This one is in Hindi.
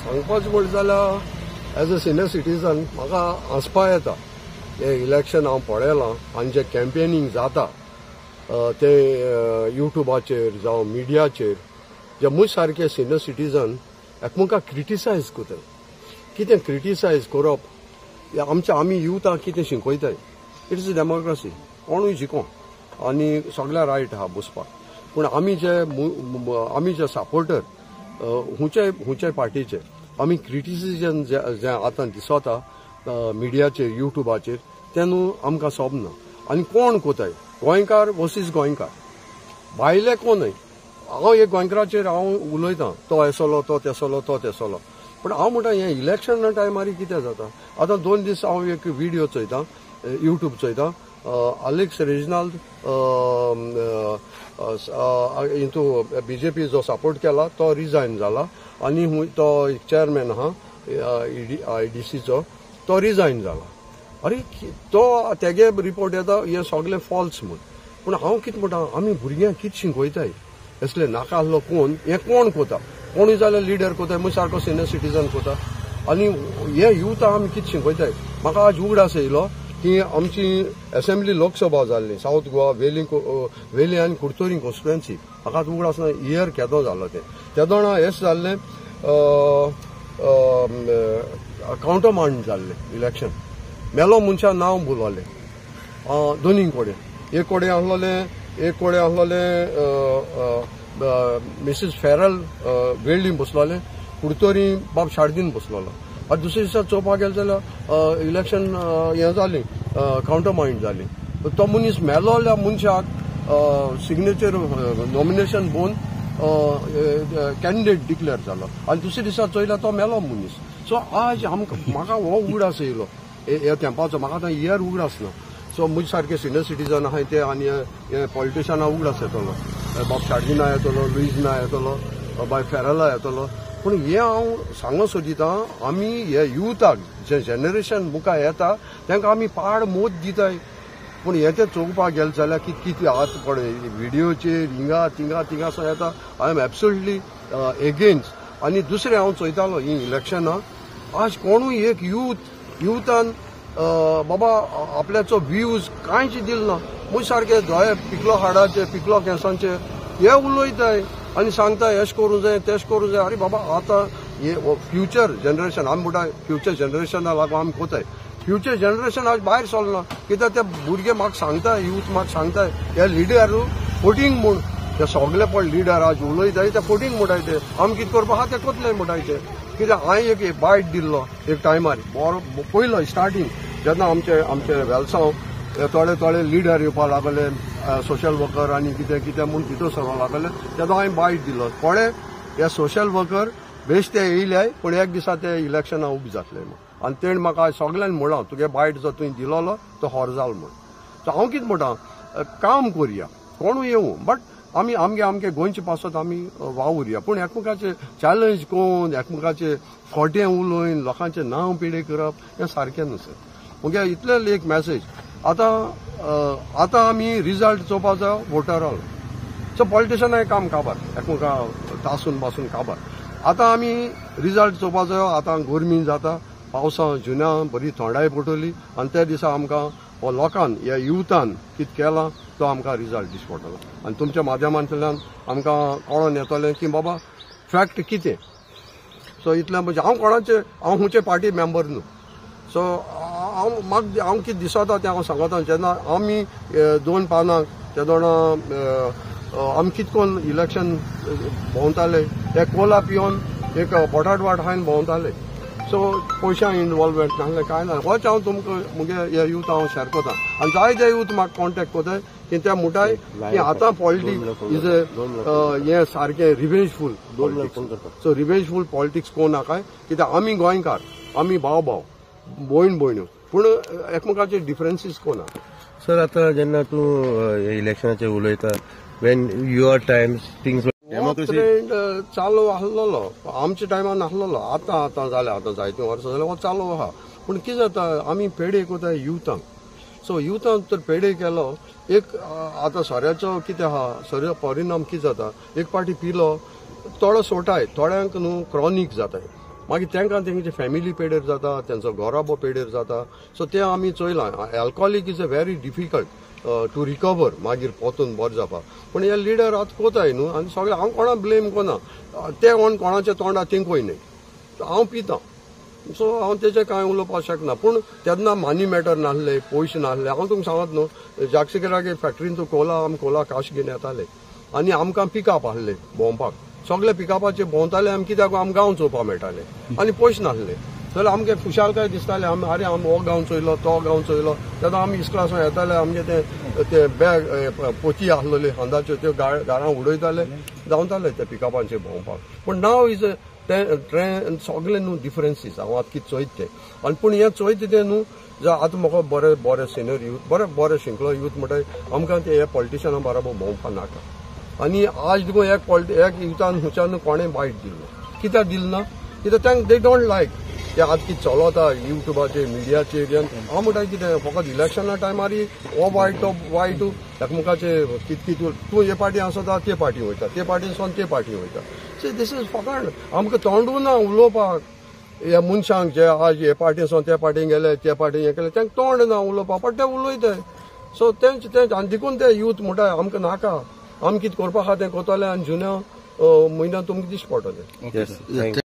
सांगपाचें म्हणलें जाल्यार एज अ सिनियर सिटीजन म्हाका हांसपा येता. हे इलेक्शन हांव पळयलां आनी जे कॅम्पेनींग जाता ते युट्यूबाचेर जावं मिडियाचेर जे म्हजे सारके सिनियर सिटीजन एकमेकांक क्रिटिसायज करतात. कितें क्रिटिसायज करप आमी युथाक कितें शिकयताय. It is a democracy. कोणूय जिको आनी सगळ्या रायट आहा बसपाक. पूण आमी जे सपोर्टर हुंचे पार्टीचे आमी क्रिटिसिजम जे आतां दिसता मिडियाचेर युट्यूबाचेर तें न्हू आमकां सोबना. आनी कोण कोताय गोंयकार वर्सीस गोंयकार भायले कोणय. हांव एक गोंयकाराचेर हांव उलयतां तो येसलो तो तेसलो तो तेसलो. पूण हांव म्हणटा हें इलेक्शन टायमार कितें जाता. आतां 2 दीस हांव एक व्हिडिओ चोयतां युट्यूब चोयतां. अलेक्स रेजिनाल्ड इंतू बीजेपी जो सपोर्ट केला तो रिजायन जाला आनी तो चेअरमॅन आहा IDCचो तो रिजायन जाला. अरे तो तेगे रिपोर्ट येता हे सगळें फॉल्स म्हूण. पूण हांव कितें म्हणटा आमी भुरग्यांक कितें शिकयताय असले नाका आसलो हें कोण कोता. कोणूय जाल्यार लिडर कोताय म्हजे सारको सिनियर सिटीजन कोता. आनी हे युथाक आमी कितें शिकयताय. म्हाका आज उगडास येयलो की आमची असेंब्ली लोकसभा जाल्ली साऊथ गोवा वेली आनी कुडतोरी कॉन्स्टिट्युएन्सी. म्हाका आज उगडास इयर केदो जालो तेदोणा हेच जाल्लें कावंटरमांड जाल्लें इलेक्शन. मेलो मनशां नांव बोलवालें दोनीय कडेन. एक कडेन आहलोले मिसीस फेरल वेळ्ळी बसलोले कुडतोरी बाब शार्दीन बसलोलो. आनी दुसरे दिसा चोवपाक गेले जाल्यार इलेक्शन हें जाली कावंटरमांड जाली. तो मनीस मेलोल्या मनशाक सिग्नेचर नॉमिनेशन भोवन कॅन्डिडेट डिक्लेअर जालो आनी दुसरे दिसा चोयल्यार तो मेलो मनीस. सो आज म्हाका हो उगडास येयलो ह्या तेंपाचो. म्हाका आतां इयर उगडास ना. सो म्हजे सारके सिनियर सिटीजन आहाय ते आनी हे पॉलिटिशनां उगडास येतलो. बाब शार्दिना येतलो लुईजना येतलो बाय फेरला येतलो. पूण हे हांव सांगूंक सोदितां आमी हे युथाक जे जेनरेशन मुखार येता तांकां आमी पाड मोद दिताय. पूण हे ते चोवपाक गेले जाल्यार कितें कितें आतां पळय व्हिडिओचेर हिंगा थिंगा सो येता. I am absolutely against. आनी दुसरें हांव चोयतालो ही इलेक्शनां आज कोणूय एक युथान बाबा आपल्याचो व्ह्यूज कांयच दिल ना. म्हजे सारके दोळे पिकलो हाडाचे पिकलो केंसांचे हे उलयताय आनी सांगताय एश करूं जाय तेश करूं जाय. अरे बाबा आतां हे फ्युचर जनरेशन आमी म्हणटा फ्युचर जनरेशना लागून आमी कोताय. फ्युचर जनरेशन आज भायर सरना कित्याक ते भुरगे म्हाका सांगताय यूथ म्हाका सांगताय हे लिडर फोटींग म्हूण. ते सगळे पळय लिडर आज उलयताय ते फोटींग म्हणटाय ते आमी कितें करपा आहा ते कोतले म्हणटाय ते. कित्याक हांवें एक बायट दिल्लो एक टायमार पयलो स्टार्टींग जेन्ना आमचे वेलसांव थोडे लिडर येवपाक लागले सोशल वर्कर आनी कितें म्हूण भितर सरपाक लागले तेन्ना हांवें बायट दिल्लो. थोडे हे सोशल वर्कर बेश्टे येयले पूण एक दिसा ते इलेक्शनां उबे जातले म्हूण. आनी तेणें म्हाका सगळ्यांनी म्हणलां तुगे बायट जो तुवें दिलोलो तो हॉरजाल म्हूण. सो हांव कितें म्हणटा काम करया कोणूय येवं बट आमी आमगे गोंयचे पासत आमी वावुरया. पूण एकमेकाचें चॅलेंज कोन्न एकमेकाचें खोटें उलोवन लोकांचें नांव पिडे करप हें सारकें न्हू सर. मुगे इतलें एक मॅसेज आतां आमी रिजल्ट चोवपाक जाय वोटर रोल. सो पॉलिटिशनां काम काबार एकमेकां तासून बासून काबार. आतां आमी रिजल्ट चोवपाक जाय. आतां गरमी जाता पावसां जुन्या बरी थंडाय पडटली आनी त्या दिसा आमकां हो लोकान ह्या युथान कितें केलां तो आमकां रिजल्ट दिश्टी पडटलो. आनी तुमच्या माध्यमांतल्यान आमकां कळोन येतलें की बाबा फॅक्ट कितें. सो इतलें म्हणजे हांव खंयचे पार्टी मेंबर न्हू. सो हांव कितें दिसता तें हांव सांगता. जेन्ना आमी 2 पानांक तेदोणा आमी कितें करून इलेक्शन भोंवताले एक कोला पिवन एक बटाटवाट खायन भोंवताले. सो पयशां इनवॉल्वमेंट नासलें कांय ना. होच हांव तुमकां मुगे हे यूथ हांव शेअर कोता. आनी जायते यूथ म्हाका कॉन्टेक्ट कोताय की ते म्हणटाय की आतां पॉलिटिक्स इज हें सारकें रिवेंजफूल. सो रिवेंजफूल पॉलिटिक्स कोण नाकाय कित्याक आमी गोंयकार आमी भाव भयण्यो पूण एकमेकाचे डिफरन्सीस कोण ना. सर आतां जेन्ना तूं इलेक्शनाचेर उलयता when your Times things trend चालू आसलेलो आमच्या टायमार नासलेलो. आतां जालें आतां जायतीं वर्सां जाल्यार हो चालू आहा. पूण कितें जाता आमी पेडे कोताय युथांक. सो युथान तर पेडे केलो एक आतां सोऱ्याचो कितें आहा सोऱ्या परिणाम कितें जाता एक पाटी पिलो थोडो सोटाय थोड्यांक न्हू क्रॉनीक जाताय. मागीर तांकां तेंचे फॅमिली पेडेर जाता, त्यांचो घोराबो पेडेर जाता. सो ते आमी चोयलां. Alcoholic is a very difficult to recover मागीर पोतून बरें जावपाक. पूण हे लिडर आतां कोताय न्हू, आनी सगळे हांव कोणा ब्लेम कोना. ते कोणाच्या तोंडा तिंकूय न्ही. हांव पितां, सो हांव तेजें कांय उलोवपाक शकना. पूण तेन्ना मनी मॅटर नासले, पयशे नासले. हांव तुमकां सांगत न्हू, जागसिगरागे फॅक्टरीन तूं कोला आमी कोला काश घेवन येताले आनी आमकां पिकअप आहले भोंवपाक. सगळे पिकअपाचे भोंवताले आमी, कित्याक आमकां गांव चोवपाक मेळटाले आनी पयशे नासले. जाल्यार आमगे खुशालकाय दिसताले. आरे आमी हो गांव चोयलो, तो गांव चोयलो. तेन्ना आमी इस्कलासून येताले, आमगे ते बॅग पोती आसलोली हांदाच्यो त्यो घरां उडयताले, जावताले ते पिकअपांचेर भोंवपाक. पूण नाव इज ट्रेंड सगळे न्हू डिफरन्सीस. हांव आतां कितें चोयत ते आनी पूण हें चोयत तें न्हू आतां म्हाका बरे सिनियर यूथ बरे शिंकलो यूथ म्हणटा आमकां ते हे पॉलिटिशनां बरोबर भोंवपाक नाका. आनी आज देखून एक युथान हुंच्यान कोणें वायट दिल्लो. कित्याक दिल ना? कित्याक तांकां दे डोंट लायक ते आतां कितें चलता युट्यूबाचेर मिडियाचेर. हांव म्हणटा कितें फकत इलेक्शना टायमार हो वायट तो वायट एकामेकाचे कितें तूं हे पार्टी आसता ते पार्टी वयता, ते पार्टीसून ते पार्टी वयता. सो दीस इज फकत आमकां तोंडू ना उलोवपाक. ह्या मनशांक जे आज हे पार्टीसून ते पार्टीन गेले, ते पार्टीन हे केले, तांकां तोंड ना उलोवपाक, पण ते उलयताय. सो तेंचे आनी देखून ते यूथ म्हणटा आमकां नाका, आमी कितें करपा आहा तें कोताले आनी जुन्या म्हयन्यांत तुमकां दिश्टी पडटलें.